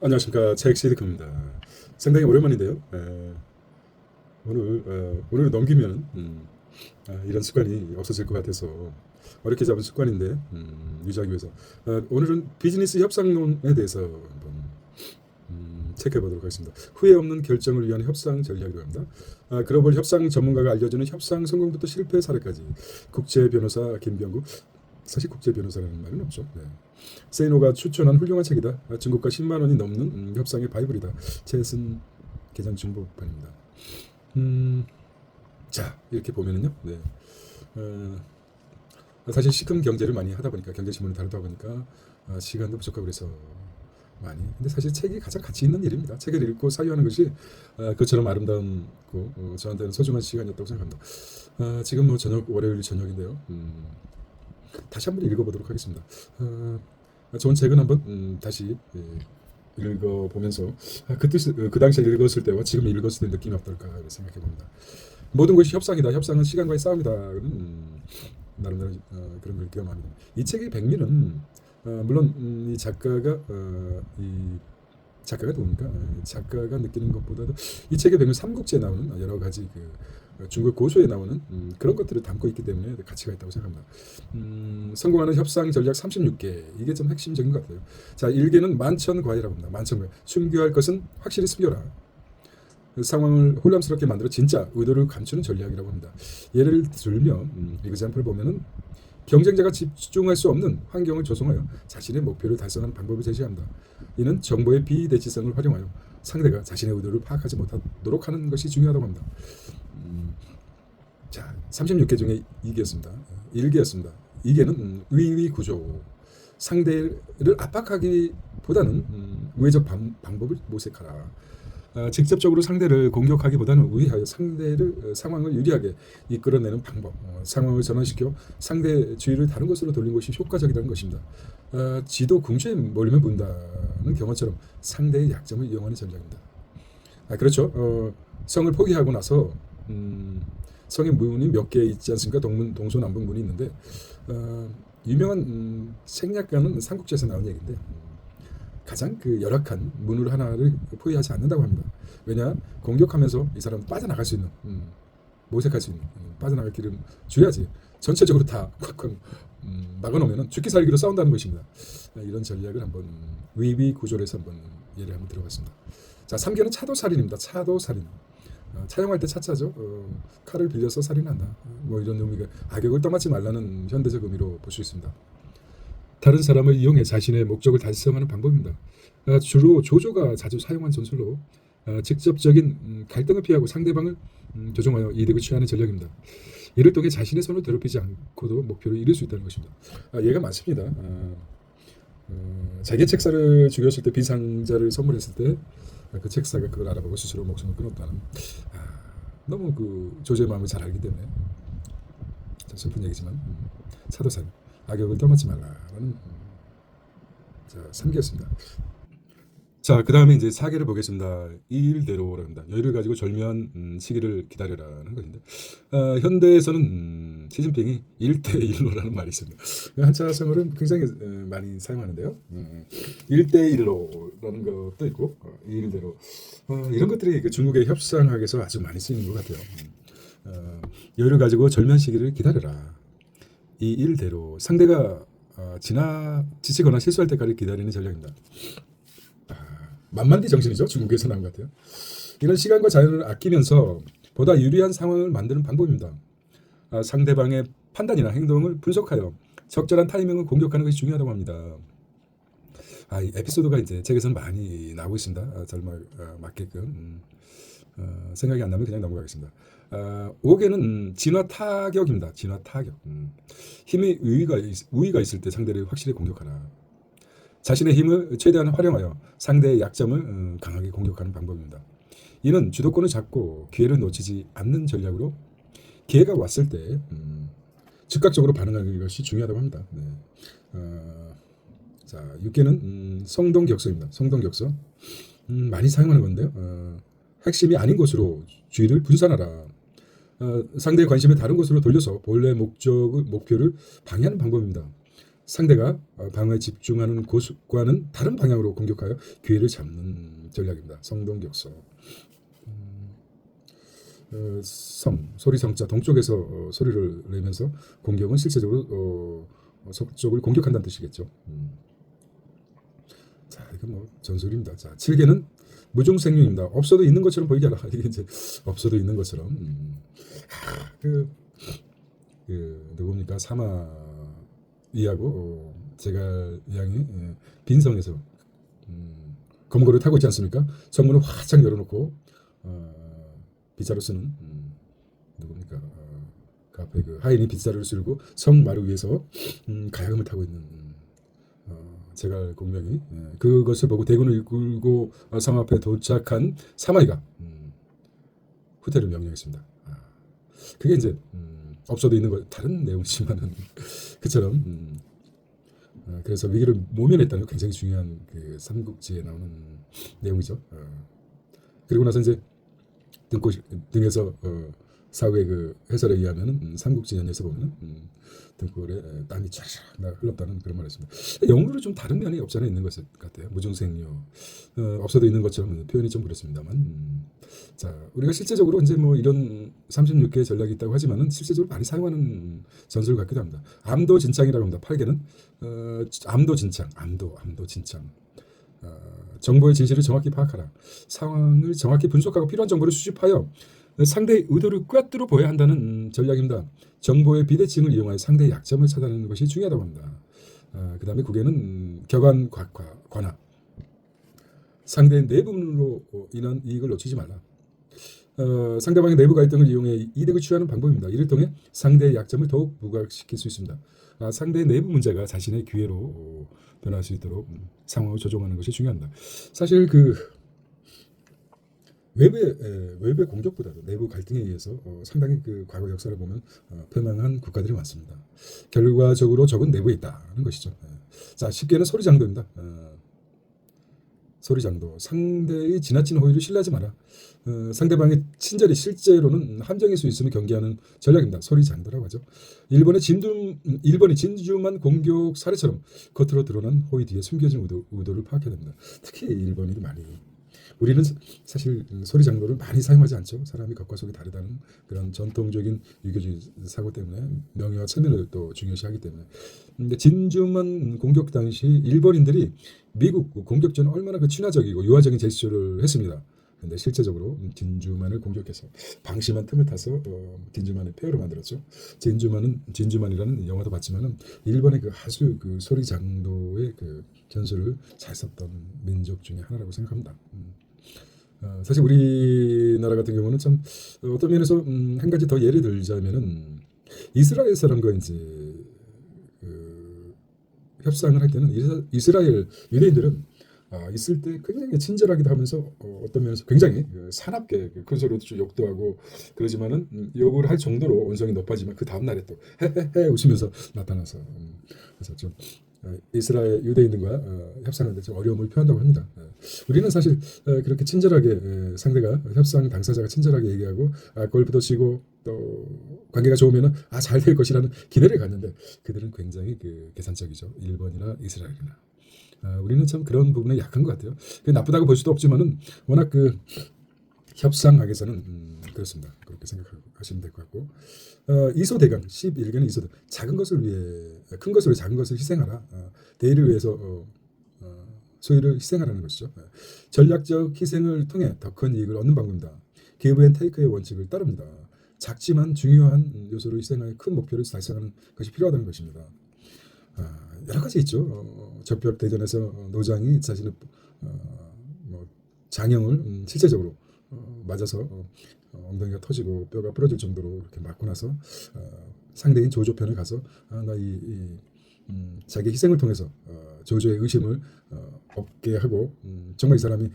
안녕하십니까. 책시드크입니다. 상당히 오랜만인데요. 오늘 넘기면 이런 습관이 없어질 것 같아서 어렵게 잡은 습관인데 유지하기 위해서 오늘은 비즈니스 협상론에 대해서 한번 체크해 보도록 하겠습니다. 후회 없는 결정을 위한 협상 전략이라고 합니다. 글로벌 협상 전문가가 알려주는 협상 성공부터 실패 사례까지. 국제 변호사 김병구. 사실 국제 변호사라는 말은 없죠. 네. 세이노가 추천한 훌륭한 책이다. 중국가 10만 원이 넘는 협상의 바이블이다. 최순 개장 중복판입니다. 자, 이렇게 보면은요. 네. 사실 시금 경제를 많이 하다 보니까 경제신문을 다루다 보니까 시간도 부족하고 그래서 많이. 근데 사실 책이 가장 가치 있는 일입니다. 책을 읽고 사유하는 것이 그처럼 아름다운 저한테는 소중한 시간이었다고 생각합니다. 지금 뭐 월요일 저녁인데요. 다시 한번 읽어보도록 하겠습니다. 좋은 책은 한번 다시 읽어보면서 그 당시에 읽었을 때와 지금 읽었을 때 느낌이 어떨까 생각해 봅니다. 모든 것이 협상이다. 협상은 시간과의 싸움이다. 나름대로 그런 걸 경험합니다. 이 책의 백미는 물론 이 작가가 누굽니까? 작가가 느끼는 것보다도 이 책의 백미 삼국지에 나오는 여러 가지 중국 고소에 나오는 그런 것들을 담고 있기 때문에 가치가 있다고 생각합니다. 성공하는 협상 전략 36개. 이게 좀 핵심적인 것 같아요. 자, 1개는 만천과외라고 합니다. 만천과외. 숨겨야 할 것은 확실히 숨겨라. 상황을 혼란스럽게 만들어 진짜 의도를 감추는 전략이라고 합니다. 예를 들면 이그젬플을 보면은 경쟁자가 집중할 수 없는 환경을 조성하여 자신의 목표를 달성하는 방법을 제시한다. 이는 정보의 비대치성을 활용하여 상대가 자신의 의도를 파악하지 못하도록 하는 것이 중요하다고 합니다. 자, 36개 중에 2개였습니다. 1개였습니다. 2개는 위위 구조. 상대를 압박하기보다는 우회적 방법을 모색하라. 직접적으로 상대를 공격하기보다는 우회하여 상황을 유리하게 이끌어내는 방법. 상황을 전환시켜 상대 주의를 다른 것으로 돌린 것이 효과적이라는 것입니다. 지도 궁지에 몰리면 본다는 경험처럼 상대의 약점을 이용하는 전략입니다. 그렇죠. 성을 포기하고 나서 성의 문이 몇 개 있지 않습니까? 동서남북문이 있는데 유명한 생략가는 삼국지에서 나온 얘기인데 가장 열악한 문을 하나를 포기하지 않는다고 합니다. 왜냐? 공격하면서 이 사람 빠져나갈 수 있는 모색할 수 있는 빠져나갈 길을 줘야지 전체적으로 다 콱콱 막아놓으면 죽기 살기로 싸운다는 것입니다. 이런 전략을 한번 위위 구조를 해서 한번 예를 한번 들어봤습니다. 자, 3개는 차도살인입니다. 차도살인. 차용할 때 차차죠. 칼을 빌려서 살인한다. 뭐 이런 의미가 악역을 떠맡지 말라는 현대적 의미로 볼 수 있습니다. 다른 사람을 이용해 자신의 목적을 달성하는 방법입니다. 주로 조조가 자주 사용한 전술로 직접적인 갈등을 피하고 상대방을 조종하여 이득을 취하는 전략입니다. 이를 통해 자신의 손을 더럽히지 않고도 목표를 이룰 수 있다는 것입니다. 얘가 많습니다. 자기 책사를 죽였을 때 비상자를 선물했을 때 그 책사가 그걸 알아보고 스스로 목숨을 끊었다는 너무 조조의 마음을 잘 알기 때문에 참 슬픈 얘기지만 차도살인 악역을 떠맡지 말라라는 3개였습니다. 자, 그 다음에 이제 4개를 보겠습니다. 일대로랍니다. 여유를 가지고 절묘한 시기를 기다려라는 것인데 현대에서는 시진핑이 1대1로라는 말이 있습니다. 한자 성어를 굉장히 많이 사용하는데요. 1대1로라는 것도 있고 일대로 이런 것들이 중국의 협상학에서 아주 많이 쓰이는 것 같아요. 여유를 가지고 절묘한 시기를 기다려라. 이 일대로 상대가 지치거나 실수할 때까지 기다리는 전략입니다. 만만디 정신이죠. 중국에서 나온 것 같아요. 이런 시간과 자연을 아끼면서 보다 유리한 상황을 만드는 방법입니다. 상대방의 판단이나 행동을 분석하여 적절한 타이밍을 공격하는 것이 중요하다고 합니다. 이 에피소드가 이제 책에서는 많이 나오고 있습니다. 잘 맞게끔 생각이 안 나면 그냥 넘어가겠습니다. 5개는 진화 타격입니다. 진화 타격. 힘의 우위가 있을 때 상대를 확실히 공격하라. 자신의 힘을 최대한 활용하여 상대의 약점을 강하게 공격하는 방법입니다. 이는 주도권을 잡고 기회를 놓치지 않는 전략으로 기회가 왔을 때 즉각적으로 반응하는 것이 중요하다고 합니다. 네. 자, 6개는 성동격서입니다. 성동격서. 많이 사용하는 건데요. 핵심이 아닌 곳으로 주의를 분산하라. 상대의 관심을 다른 곳으로 돌려서 본래 목표를 방해하는 방법입니다. 상대가 방어에 집중하는 곳과는 다른 방향으로 공격하여 기회를 잡는 전략입니다. 성동격서. 소리 성자 동쪽에서 소리를 내면서 공격은 실제적으로 서쪽을 공격한다는 뜻이겠죠. 자, 이건 뭐 전술입니다. 자, 7개는 무중생유입니다. 없어도 있는 것처럼 보이게 하라. 이게 이제 없어도 있는 것처럼. 누굽니까? 사마이하고 제갈 양이 빈성에서 검거를 타고 있지 않습니까? 성문을 활짝 열어놓고 빗자루 쓰는 누굽니까? 그 앞에 그 하인이 빗자루를 쓸고 성마루 위에서 가야금을 타고 있는 제갈 공명이 그것을 보고 대군을 이끌고 성 앞에 도착한 사마이가 후퇴를 명령했습니다. 그게 이제 없어도 있는 것 다른 내용이지만은 그처럼 그래서 위기를 모면했다는 게 굉장히 중요한 그 삼국지에 나오는 내용이죠. 그리고 나서 이제 등에서 사후의 그 해설에 의하면은 삼국지 연에서 보면은 등골에 땀이 쫙 흘렀다는 그런 말이었습니다. 영어로 좀 다른 면이 없지 않아 있는 것 같아요. 무중생유 없어도 있는 것처럼 표현이 좀 그렇습니다만. 자, 우리가 실제적으로 이제 뭐 이런 36개의 전략이 있다고 하지만은 실제적으로 많이 사용하는 전술을 같기도 합니다. 암도진창이라고 합니다. 8개는 암도진창, 암도진창. 정보의 진실을 정확히 파악하라. 상황을 정확히 분석하고 필요한 정보를 수집하여 상대의 의도를 꿰뚫어 보여야 한다는 전략입니다. 정보의 비대칭을 이용하여 상대의 약점을 찾아내는 것이 중요하다고 합니다. 그 다음에 9개는 격안 관화. 상대의 내분으로 인한 이익을 놓치지 말라. 상대방의 내부 갈등을 이용해 이득을 취하는 방법입니다. 이를 통해 상대의 약점을 더욱 부각시킬 수 있습니다. 상대의 내부 문제가 자신의 기회로 변할 수 있도록 상황을 조정하는 것이 중요합니다. 사실 그 외부의 공격보다도 내부 갈등에 의해서 상당히 그 과거 역사를 보면 패망한 국가들이 많습니다. 결과적으로 적은 내부에 있다는 것이죠. 자, 10개는 소리장도입니다. 소리장도. 상대의 지나친 호의를 신뢰하지 마라. 상대방의 친절이 실제로는 함정일 수 있음을 경계하는 전략입니다. 소리장도라고 하죠. 일본이 진주만 공격 사례처럼 겉으로 드러난 호의 뒤에 숨겨진 의도를 파악해야 됩니다. 특히 일본이 많이. 우리는 사실 소리장도를 많이 사용하지 않죠. 사람이 겉과 속이 다르다는 그런 전통적인 유교주의 사고 때문에 명예와 체면을 또 중요시하기 때문에. 근데 진주만 공격 당시 일본인들이 미국 공격 전 얼마나 그 친화적이고 유화적인 제스처를 했습니다. 근데 실제적으로 진주만을 공격해서 방심한 틈을 타서 진주만의 폐허를 만들었죠. 진주만이라는 영화도 봤지만은 일본의 그 아주 그 소리장도의 그 전술을 잘 썼던 민족 중에 하나라고 생각합니다. 사실 우리나라 같은 경우는 참 어떤 면에서 한 가지 더 예를 들자면은 이스라엘 사람과 이제 협상을 할 때는 이스라엘 유대인들은 있을 때 굉장히 친절하기도 하면서 어떤 면에서 굉장히 사납게 큰 소리로 욕도 하고 그러지만은 욕을 할 정도로 언성이 높아지면 그 다음 날에 또 헤헤헤 웃으면서 나타나서 그래서 좀 이스라엘 유대인들과 협상하는데 좀 어려움을 표한다고 합니다. 우리는 사실 그렇게 친절하게 상대가 협상 당사자가 친절하게 얘기하고 골프도 치고 또 관계가 좋으면은 잘 될 것이라는 기대를 갖는데 그들은 굉장히 그 계산적이죠. 일본이나 이스라엘이나. 우리는 참 그런 부분에 약한 것 같아요. 나쁘다고 볼 수도 없지만은 워낙 그 협상학에서는 그렇습니다. 그렇게 생각하시면 될 것 같고 이소대강 11개는 이소대 작은 것을 위해 큰 것을 위해 작은 것을 희생하라. 대의를 위해서 소유를 희생하라는 것이죠. 전략적 희생을 통해 더 큰 이익을 얻는 방법입니다. 기브 앤 테이크의 원칙을 따릅니다. 작지만 중요한 요소를 희생하여 큰 목표를 달성하는 것이 필요하다는 것입니다. 여러 가지 있죠. 적벽 대전에서 노장이 자신의 장형을 실제적으로 맞아서 엉덩이가 터지고 뼈가 부러질 정도로 이렇게 맞고 나서 상대인 조조편을 가서 자기 희생을 통해서 조조의 의심을 없게 하고 정말 이 사람이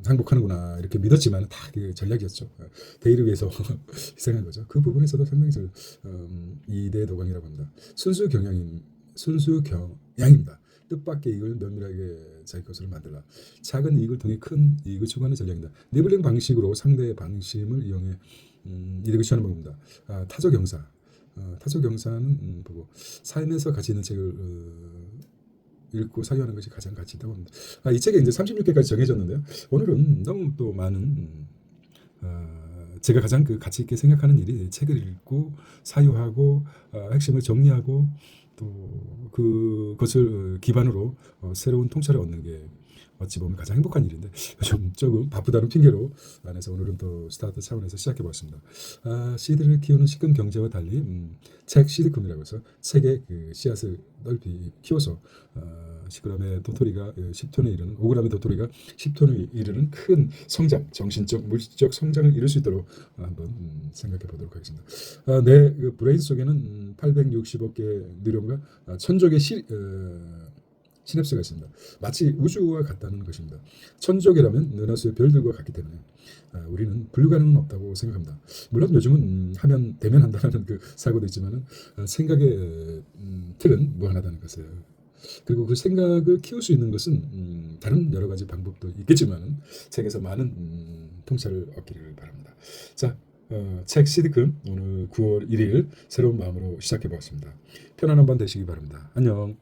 항복하는구나 이렇게 믿었지만 다 그 전략이었죠. 대의를 위해서 희생한 거죠. 그 부분에서도 상당히 이대도강이라고 합니다. 순수경양입니다. 뜻밖의 이익을 면밀하게 자기 것으로 만들라. 작은 이익을 통해 큰 이익을 추구하는 전략입니다. 네블링 방식으로 상대의 방심을 이용해 이득을 취하는 방법입니다. 타적 영사. 타조 경사는 보고 삶에서 가치 있는 책을 읽고 사유하는 것이 가장 가치 있다고 합니다. 이 책에 이제 36개까지 정해졌는데요. 오늘은 너무 또 많은 제가 가장 그 가치 있게 생각하는 일이 책을 읽고 사유하고 핵심을 정리하고 또 그것을 기반으로 새로운 통찰을 얻는 게 어찌 보면 가장 행복한 일인데 요즘 조금 바쁘다는 핑계로 안에서 오늘은 또 스타트 차원에서 시작해 보았습니다. 씨들을 키우는 식금 경제와 달리 책 씨드금이라고 해서 책의 그 씨앗을 넓이 키워서 10g의 도토리가 10톤에 이르는 5g의 도토리가 10톤에 이르는 큰 성장, 정신적, 물질적 성장을 이룰 수 있도록 한번 생각해 보도록 하겠습니다. 내 그 브레인 속에는 860억 개의 뉴런과 1000조 개 시냅스가 있습니다. 마치 우주와 같다는 것입니다. 천족이라면 은하수의 별들과 같기 때문에 우리는 불가능은 없다고 생각합니다. 물론 요즘은 하면 되면 한다는 그 사고도 있지만은 생각의 틀은 무한하다는 것을. 그리고 그 생각을 키울 수 있는 것은 다른 여러 가지 방법도 있겠지만은 책에서 많은 통찰을 얻기를 바랍니다. 자, 책 시드금 오늘 9월 1일 새로운 마음으로 시작해 보았습니다. 편안한 밤 되시기 바랍니다. 안녕.